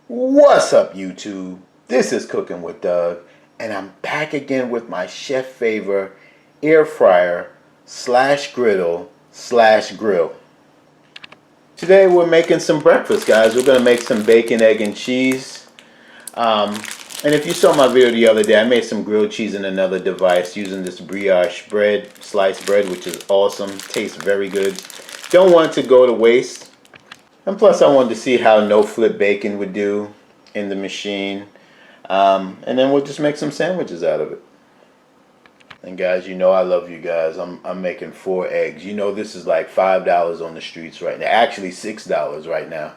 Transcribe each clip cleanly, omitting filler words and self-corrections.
What's up, YouTube? This is Cooking with Doug, and I'm back again with my Chefavor air fryer slash griddle slash grill. Today we're making some breakfast, guys. We're gonna make some bacon, egg, and cheese. And if you saw my video the other day, I made some grilled cheese in another device using this brioche bread, sliced bread, which is awesome. Tastes very good. Don't want it to go to waste. And plus I wanted to see how no flip bacon would do in the machine. And then we'll just make some sandwiches out of it. And guys, you know I love you guys. I'm making 4 eggs. You know this is like $5 on the streets right now. Actually $6 right now.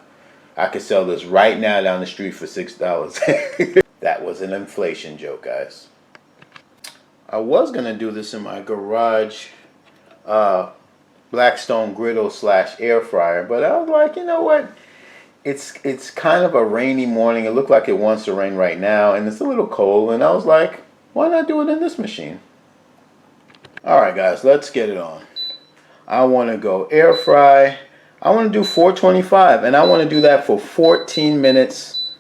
I could sell this right now down the street for $6. That was an inflation joke, guys. I was gonna do this in my garage Blackstone griddle slash air fryer, but I was like, you know what? It's kind of a rainy morning. It looked like it wants to rain right now, and it's a little cold, and I was like, why not do it in this machine? Alright guys, let's get it on. I want to go air fry. I want to do 425, and I want to do that for 14 minutes.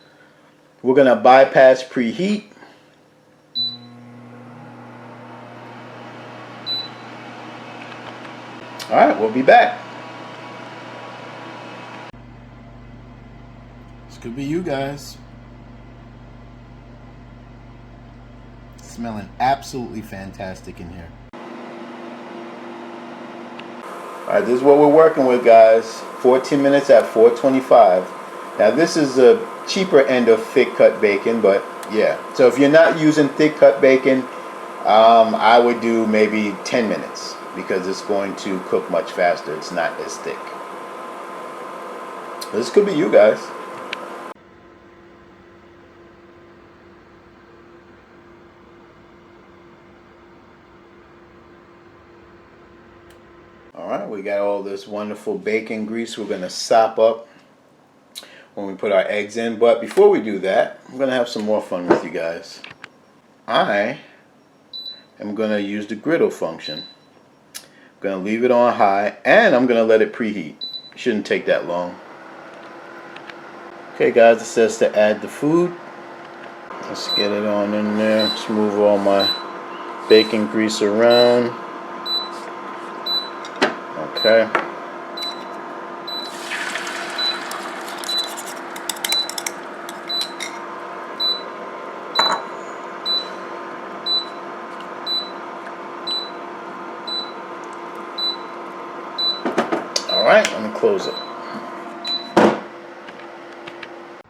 We're going to bypass preheat. Alright, we'll be back. This could be you guys. Smelling absolutely fantastic in here. Alright, this is what we're working with, guys. 14 minutes at 425. Now this is a cheaper end of thick cut bacon, but yeah. So if you're not using thick cut bacon, I would do maybe 10 minutes because it's going to cook much faster. It's not as thick. This could be you guys. Alright, we got all this wonderful bacon grease we're going to sop up when we put our eggs in. But before we do that, I'm going to have some more fun with you guys. I am going to use the griddle function. I'm going to leave it on high, and I'm going to let it preheat. Shouldn't take that long. Okay guys, it says to add the food. Let's get it on in there. Let's move all my bacon grease around. Okay. All right, let me close it.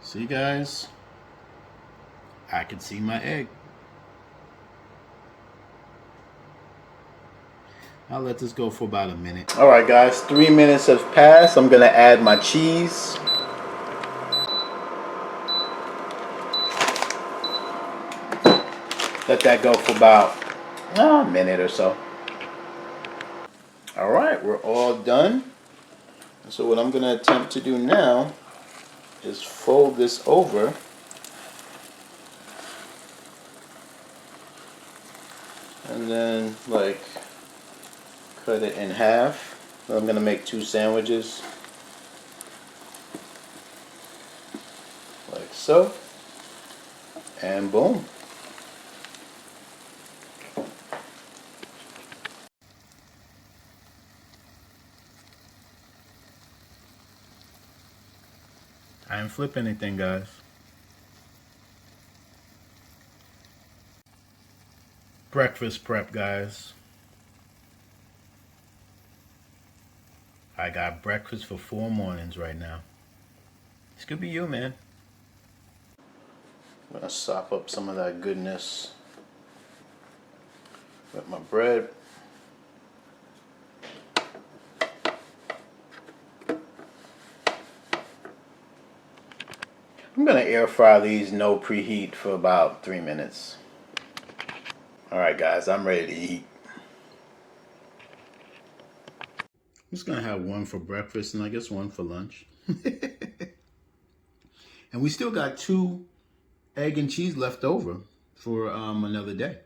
See guys, I can see my egg. I'll let this go for about a minute. Alright guys, 3 minutes have passed. I'm going to add my cheese. Let that go for about a minute or so. Alright, we're all done. So what I'm going to attempt to do now is fold this over. And then like cut it in half. I'm going to make 2 sandwiches. Like so. And boom. I didn't flip anything, guys. Breakfast prep, guys. I got breakfast for 4 mornings right now. This could be you, man. I'm gonna sop up some of that goodness with my bread. I'm gonna air fry these no preheat for about 3 minutes. Alright guys, I'm ready to eat. I'm just gonna have 1 for breakfast and I guess 1 for lunch. And we still got 2 egg and cheese left over for another day.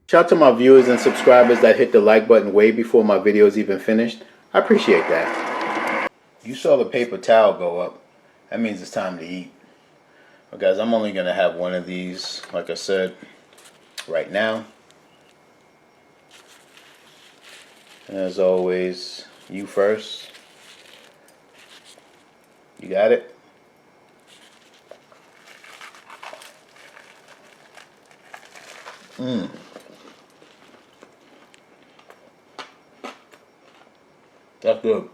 Shout out to my viewers and subscribers that hit the like button way before my videos even finished. I appreciate that. You saw the paper towel go up. That means it's time to eat. But guys, I'm only gonna have one of these, like I said, right now. And as always, you first. You got it? That's good.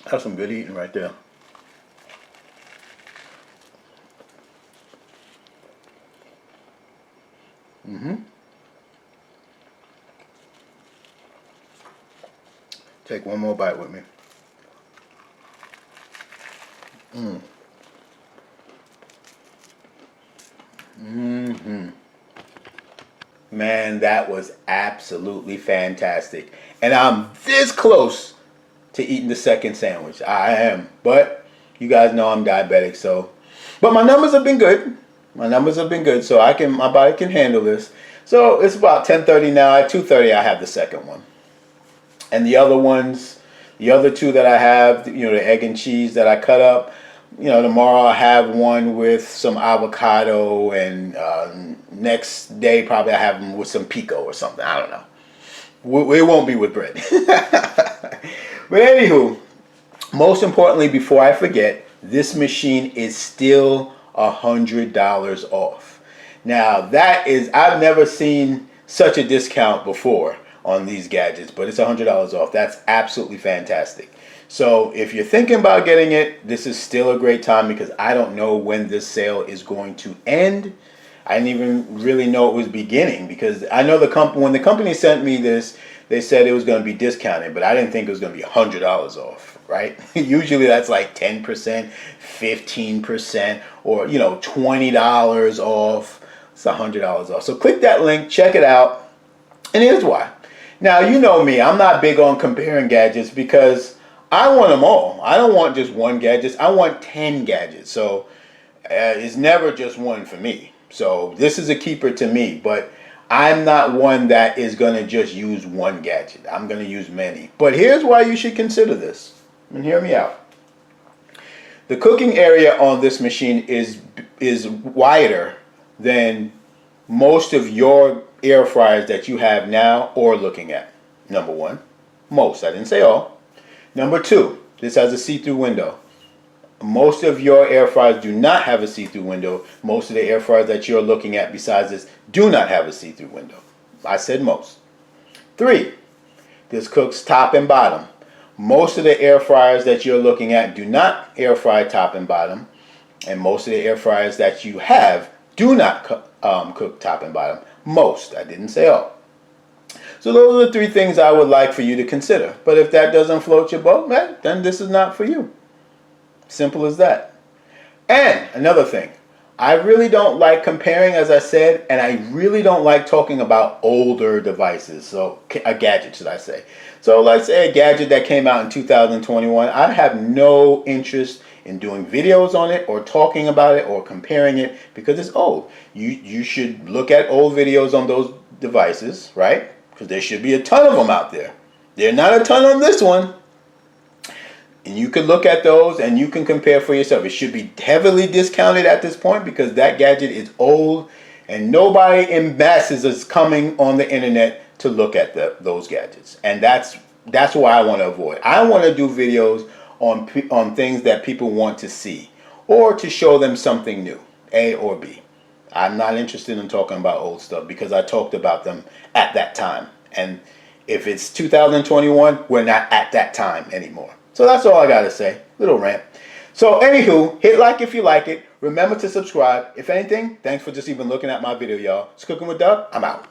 That's some good eating right there. Take one more bite with me. Man, that was absolutely fantastic. And I'm this close to eating the second sandwich. I am. But you guys know I'm diabetic, so. But my numbers have been good. My numbers have been good, so my body can handle this. So it's about 10:30 now. At 2:30 I have the second one. And the other ones, the other two that I have, you know, the egg and cheese that I cut up, you know, tomorrow I have one with some avocado, and next day probably I have them with some pico or something. I don't know. It won't be with bread. But anywho, most importantly, before I forget, this machine is still $100 off. Now that is, I've never seen such a discount before on these gadgets, but it's $100 off. That's absolutely fantastic. So if you're thinking about getting it, this is still a great time, because I don't know when this sale is going to end. I didn't even really know it was beginning, because I know when the company sent me this, they said it was going to be discounted, but I didn't think it was going to be $100 off, right? Usually that's like 10%, 15%, or, you know, $20 off. It's $100 off. So click that link, check it out, and here's why. Now, you know me, I'm not big on comparing gadgets, because I want them all. I don't want just one gadget. I want 10 gadgets. So it's never just one for me. So this is a keeper to me, but I'm not one that is going to just use one gadget. I'm going to use many. But here's why you should consider this. And hear me out. The cooking area on this machine is wider than most of your air fryers that you have now or looking at. Number one. Most. I didn't say all. Number two, this has a see-through window. Most of your air fryers do not have a see-through window. Most of the air fryers that you're looking at besides this do not have a see-through window. I said most. Three, this cooks top and bottom. Most of the air fryers that you're looking at do not air fry top and bottom. And most of the air fryers that you have do not cook top and bottom. Most. I didn't say all. So those are the three things I would like for you to consider. But if that doesn't float your boat, man, then this is not for you. Simple as that. And another thing, I really don't like comparing, as I said, and I really don't like talking about older devices. So a gadget, should I say. So let's say a gadget that came out in 2021. I have no interest in doing videos on it or talking about it or comparing it, because it's old. You should look at old videos on those devices, right? Because there should be a ton of them out there. There are not a ton on this one. And you can look at those and you can compare for yourself. It should be heavily discounted at this point, because that gadget is old and nobody in masses is coming on the internet to look at those gadgets. And that's what I want to avoid. I want to do videos on things that people want to see, or to show them something new, A or B. I'm not interested in talking about old stuff, because I talked about them at that time. And if it's 2021, we're not at that time anymore. So that's all I got to say. Little rant. So anywho, hit like if you like it. Remember to subscribe. If anything, thanks for just even looking at my video, y'all. It's Cooking with Doug. I'm out.